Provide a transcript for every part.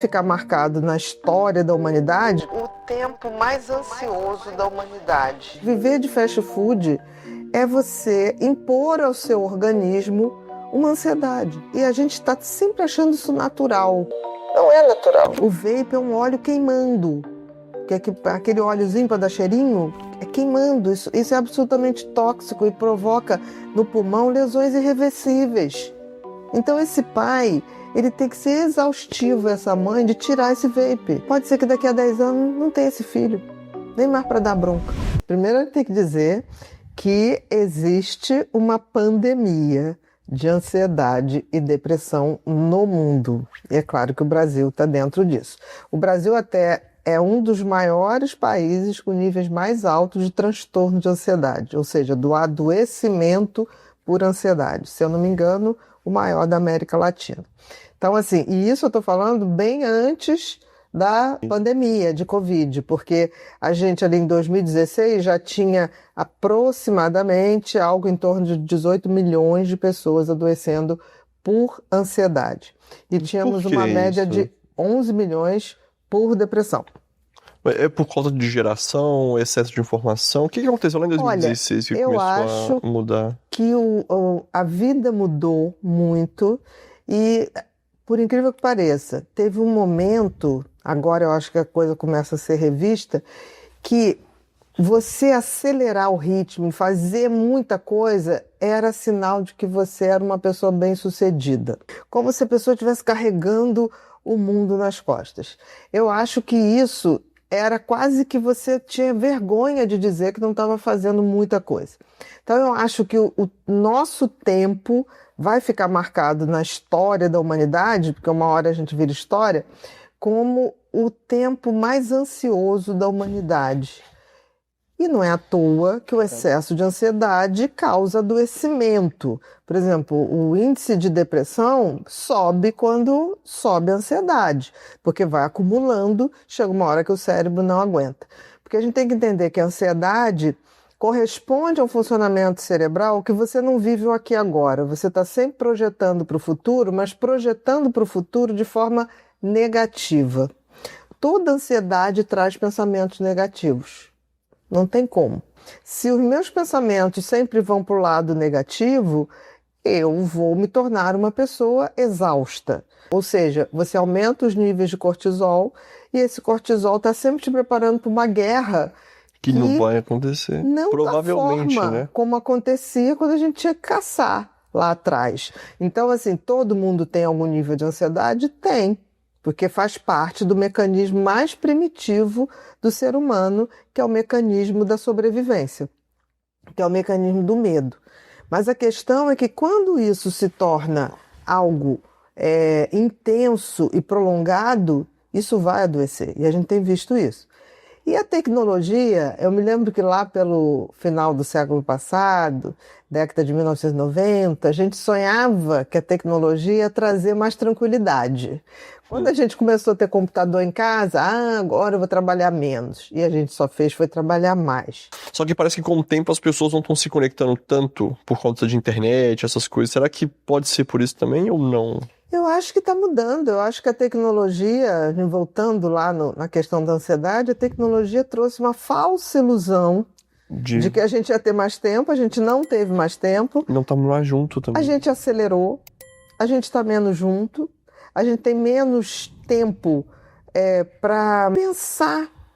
Ficar marcado na história da humanidade o tempo mais ansioso da humanidade. Viver de fast food é você impor ao seu organismo uma ansiedade. E a gente está sempre achando isso natural. Não é natural. O vape é um óleo queimando. Que é aquele óleozinho para dar cheirinho é queimando. Isso é absolutamente tóxico e provoca no pulmão lesões irreversíveis. Então esse pai, ele tem que ser exaustivo, essa mãe, de tirar esse vape. Pode ser que daqui a 10 anos não tenha esse filho, nem mais para dar bronca. Primeiro ele tem que dizer que existe uma pandemia de ansiedade e depressão no mundo. E é claro que o Brasil está dentro disso. O Brasil até é um dos maiores países com níveis mais altos de transtorno de ansiedade, ou seja, do adoecimento por ansiedade. Se eu não me engano, o maior da América Latina. Então, assim, e isso eu estou falando bem antes da pandemia de Covid, porque a gente ali em 2016 já tinha aproximadamente algo em torno de 18 milhões de pessoas adoecendo por ansiedade. E tínhamos uma média de 11 milhões por depressão. É por causa de geração, excesso de informação? O que aconteceu lá em 2016 que começou a mudar? Que a vida mudou muito e, por incrível que pareça, teve um momento, agora eu acho que a coisa começa a ser revista, que você acelerar o ritmo e fazer muita coisa era sinal de que você era uma pessoa bem-sucedida. Como se a pessoa estivesse carregando o mundo nas costas. Eu acho que isso era quase que você tinha vergonha de dizer que não estava fazendo muita coisa. Então eu acho que o nosso tempo vai ficar marcado na história da humanidade, porque uma hora a gente vira história, como o tempo mais ansioso da humanidade. E não é à toa que o excesso de ansiedade causa adoecimento. Por exemplo, o índice de depressão sobe quando sobe a ansiedade, porque vai acumulando, chega uma hora que o cérebro não aguenta. Porque a gente tem que entender que a ansiedade corresponde a um funcionamento cerebral que você não vive o aqui e agora. Você está sempre projetando para o futuro, mas projetando para o futuro de forma negativa. Toda ansiedade traz pensamentos negativos. Não tem como. Se os meus pensamentos sempre vão para o lado negativo, eu vou me tornar uma pessoa exausta. Ou seja, você aumenta os níveis de cortisol e esse cortisol está sempre te preparando para uma guerra que não vai acontecer. Não provavelmente, da forma, né? Como acontecia quando a gente tinha que caçar lá atrás. Então, assim, todo mundo tem algum nível de ansiedade? Tem. Porque faz parte do mecanismo mais primitivo do ser humano, que é o mecanismo da sobrevivência, que é o mecanismo do medo. Mas a questão é que quando isso se torna algo intenso e prolongado, isso vai adoecer. E a gente tem visto isso. E a tecnologia, eu me lembro que lá pelo final do século passado, década de 1990, a gente sonhava que a tecnologia ia trazer mais tranquilidade. Quando a gente começou a ter computador em casa, agora eu vou trabalhar menos. E a gente só foi trabalhar mais. Só que parece que com o tempo as pessoas não estão se conectando tanto por conta de internet, essas coisas. Será que pode ser por isso também ou não? Eu acho que está mudando. Eu acho que a tecnologia, voltando lá na questão da ansiedade, a tecnologia trouxe uma falsa ilusão de que a gente ia ter mais tempo. A gente não teve mais tempo. Não estamos lá junto também. A gente acelerou, a gente está menos junto. A gente tem menos tempo para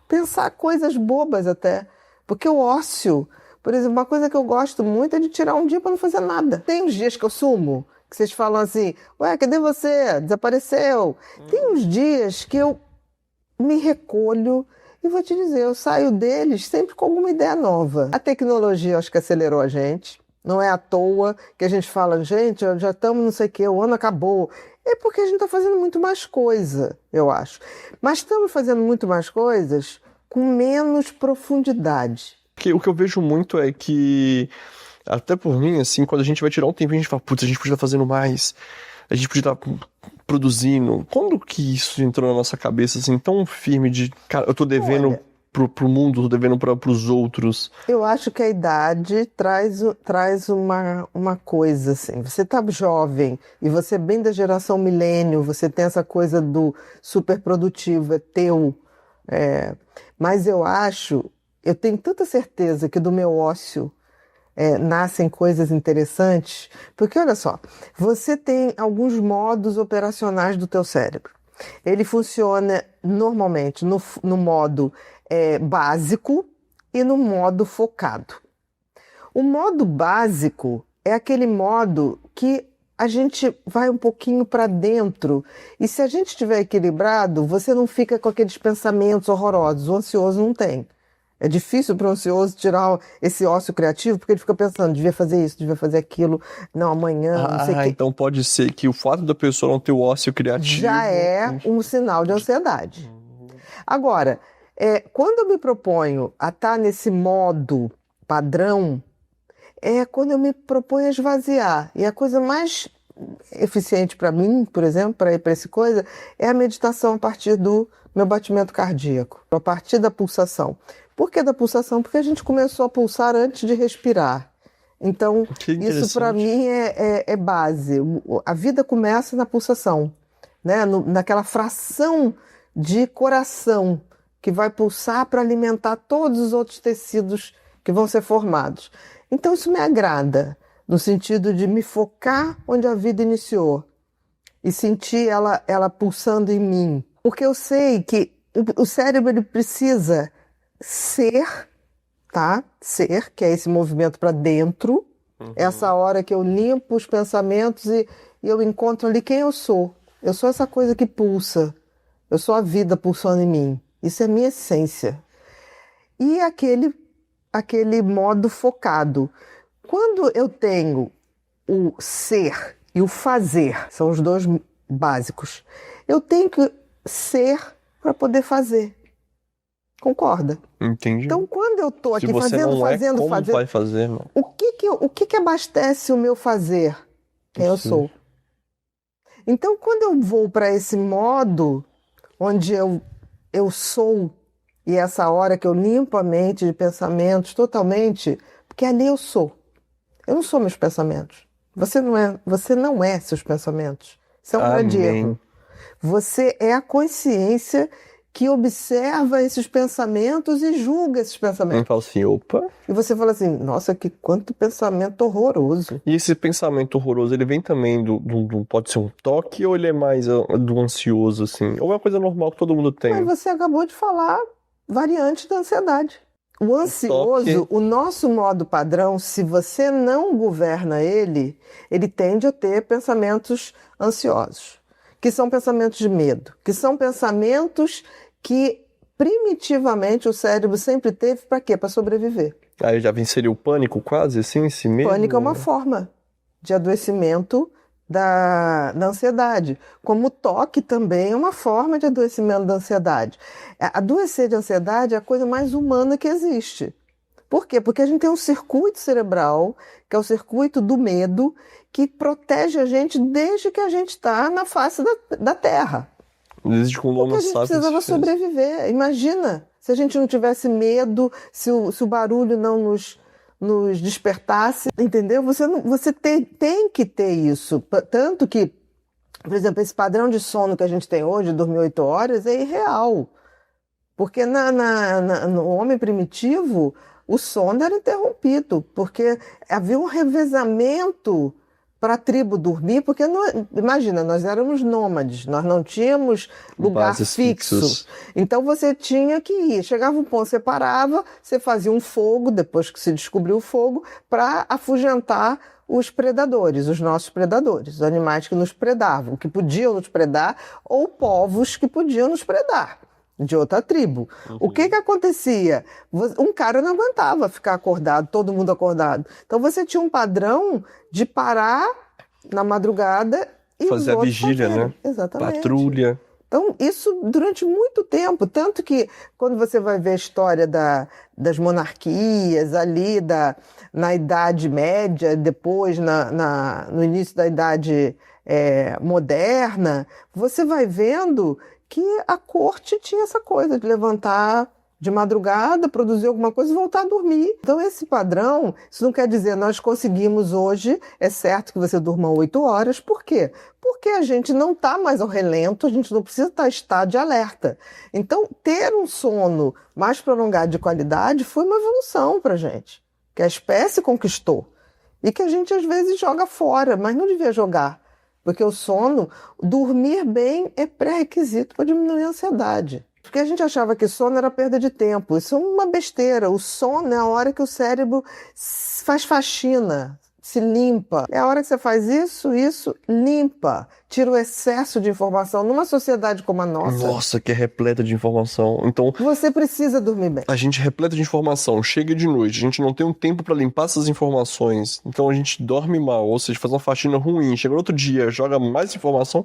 pensar coisas bobas até. Porque o ócio, por exemplo, uma coisa que eu gosto muito é de tirar um dia para não fazer nada. Tem uns dias que eu sumo, que vocês falam assim, ué, cadê você? Desapareceu. Tem uns dias que eu me recolho e vou te dizer, eu saio deles sempre com alguma ideia nova. A tecnologia, acho que acelerou a gente. Não é à toa que a gente fala, gente, já estamos não sei o que, o ano acabou. É porque a gente está fazendo muito mais coisa, eu acho. Mas estamos fazendo muito mais coisas com menos profundidade. O que eu vejo muito é que, até por mim, assim, quando a gente vai tirar um tempinho, a gente fala, putz, a gente podia estar fazendo mais, a gente podia estar produzindo. Quando que isso entrou na nossa cabeça, assim, tão firme de, cara, eu tô devendo pro mundo, tô devendo pros outros. Eu acho que a idade traz uma coisa assim. Você tá jovem e você é bem da geração milênio, você tem essa coisa do super produtivo, é teu. Mas eu tenho tanta certeza que do meu ócio nascem coisas interessantes, porque olha só, você tem alguns modos operacionais do teu cérebro. Ele funciona normalmente no modo básico e no modo focado. O modo básico é aquele modo que a gente vai um pouquinho para dentro e se a gente estiver equilibrado, você não fica com aqueles pensamentos horrorosos. O ansioso não tem. É difícil para o ansioso tirar esse ócio criativo, porque ele fica pensando, devia fazer isso, devia fazer aquilo, não, amanhã, não sei o quê. Então pode ser que o fato da pessoa não ter o ócio criativo... Já é um sinal de ansiedade. Agora, quando eu me proponho a estar nesse modo padrão, é quando eu me proponho a esvaziar. E a coisa mais eficiente para mim, por exemplo, para ir para essa coisa, é a meditação a partir do meu batimento cardíaco, a partir da pulsação. Por que da pulsação? Porque a gente começou a pulsar antes de respirar. Então, isso para mim é base. A vida começa na pulsação, né? Naquela fração de coração que vai pulsar para alimentar todos os outros tecidos que vão ser formados. Então, isso me agrada, no sentido de me focar onde a vida iniciou e sentir ela pulsando em mim. Porque eu sei que o cérebro ele precisa ser, tá? Ser, que é esse movimento para dentro, essa hora que eu limpo os pensamentos e eu encontro ali quem eu sou. Eu sou essa coisa que pulsa. Eu sou a vida pulsando em mim. Isso é minha essência. E aquele modo focado. Quando eu tenho o ser e o fazer, são os dois básicos, eu tenho que ser para poder fazer. Concorda? Entendi. Então, quando eu estou aqui como fazendo, vai fazer, não? o que abastece o meu fazer? Quem eu sou. Então, quando eu vou para esse modo onde eu sou, e essa hora que eu limpo a mente de pensamentos totalmente, porque ali eu sou. Eu não sou meus pensamentos. Você não é seus pensamentos. Isso é um grande erro. Você é a consciência que observa esses pensamentos e julga esses pensamentos. Eu falo assim, opa. E você fala assim, nossa, quanto pensamento horroroso. E esse pensamento horroroso, ele vem também pode ser um toque ou ele é mais do ansioso, assim? Ou é uma coisa normal que todo mundo tem? Mas você acabou de falar variante da ansiedade. O ansioso, o nosso modo padrão, se você não governa ele tende a ter pensamentos ansiosos, que são pensamentos de medo, que são pensamentos que primitivamente o cérebro sempre teve para quê? Para sobreviver. Aí já venceria o pânico quase, assim, esse medo? Pânico é uma forma de adoecimento da ansiedade. Como o toque também é uma forma de adoecimento da ansiedade. Adoecer de ansiedade é a coisa mais humana que existe. Por quê? Porque a gente tem um circuito cerebral, que é o circuito do medo, que protege a gente desde que a gente está na face da Terra. Desde que o Homo sapiens. Porque a gente precisava sobreviver. Imagina, se a gente não tivesse medo, se o barulho não nos despertasse, entendeu? Você tem que ter isso. Tanto que, por exemplo, esse padrão de sono que a gente tem hoje, dormir 8 horas, é irreal. Porque no homem primitivo, o sono era interrompido, porque havia um revezamento para a tribo dormir, porque, imagina, nós éramos nômades, nós não tínhamos lugar fixo. Então você tinha que ir. Chegava um ponto, você parava, você fazia um fogo, depois que se descobriu o fogo, para afugentar os predadores, os nossos predadores, os animais que nos predavam, que podiam nos predar, ou povos que podiam nos predar, de outra tribo. O que acontecia? Um cara não aguentava ficar acordado, todo mundo acordado. Então você tinha um padrão de parar na madrugada e fazer a vigília, né? Exatamente. Patrulha. Então, isso durante muito tempo. Tanto que, quando você vai ver a história das monarquias ali, na Idade Média, depois no início da Idade Moderna, você vai vendo que a corte tinha essa coisa de levantar de madrugada, produzir alguma coisa e voltar a dormir. Então, esse padrão, isso não quer dizer nós conseguimos hoje, é certo que você durma 8 horas, por quê? Porque a gente não está mais ao relento, a gente não precisa estar em estado de alerta. Então, ter um sono mais prolongado de qualidade foi uma evolução para a gente, que a espécie conquistou e que a gente às vezes joga fora, mas não devia jogar, porque o sono, dormir bem é pré-requisito para diminuir a ansiedade. Porque a gente achava que sono era perda de tempo. Isso é uma besteira. O sono é a hora que o cérebro faz faxina, se limpa. É a hora que você faz isso, limpa. Tira o excesso de informação. Numa sociedade como a nossa... Nossa, que é repleta de informação. Então, você precisa dormir bem. a gente é repleta de informação, chega de noite, a gente não tem um tempo pra limpar essas informações. Então a gente dorme mal, ou seja, faz uma faxina ruim, chega no outro dia, joga mais informação.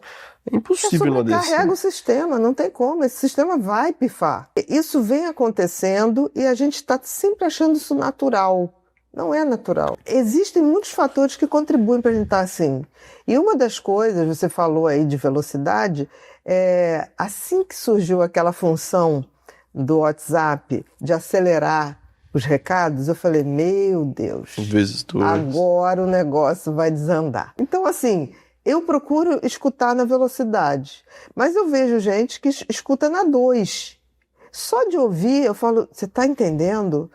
É impossível não desse. Carrega o sistema, não tem como. Esse sistema vai pifar. Isso vem acontecendo e a gente está sempre achando isso natural. Não é natural. Existem muitos fatores que contribuem para a gente estar assim. E uma das coisas, você falou aí de velocidade, assim que surgiu aquela função do WhatsApp de acelerar os recados, eu falei, meu Deus, Vezes duas. agora o negócio vai desandar. Então, assim, eu procuro escutar na velocidade, mas eu vejo gente que escuta na 2. Só de ouvir, eu falo, você está entendendo?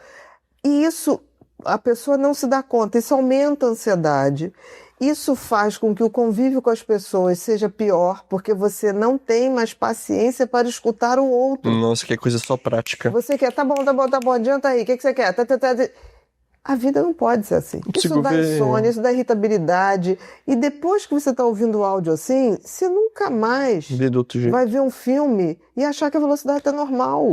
E isso... a pessoa não se dá conta, isso aumenta a ansiedade, isso faz com que o convívio com as pessoas seja pior, porque você não tem mais paciência para escutar o outro. Nossa, que coisa só prática. Você quer, tá bom, adianta aí, o que você quer? A vida não pode ser assim. Isso dá insônia, isso dá irritabilidade, e depois que você está ouvindo o áudio assim, você nunca mais Vê do outro jeito. vai ver um filme e achar que a velocidade está normal.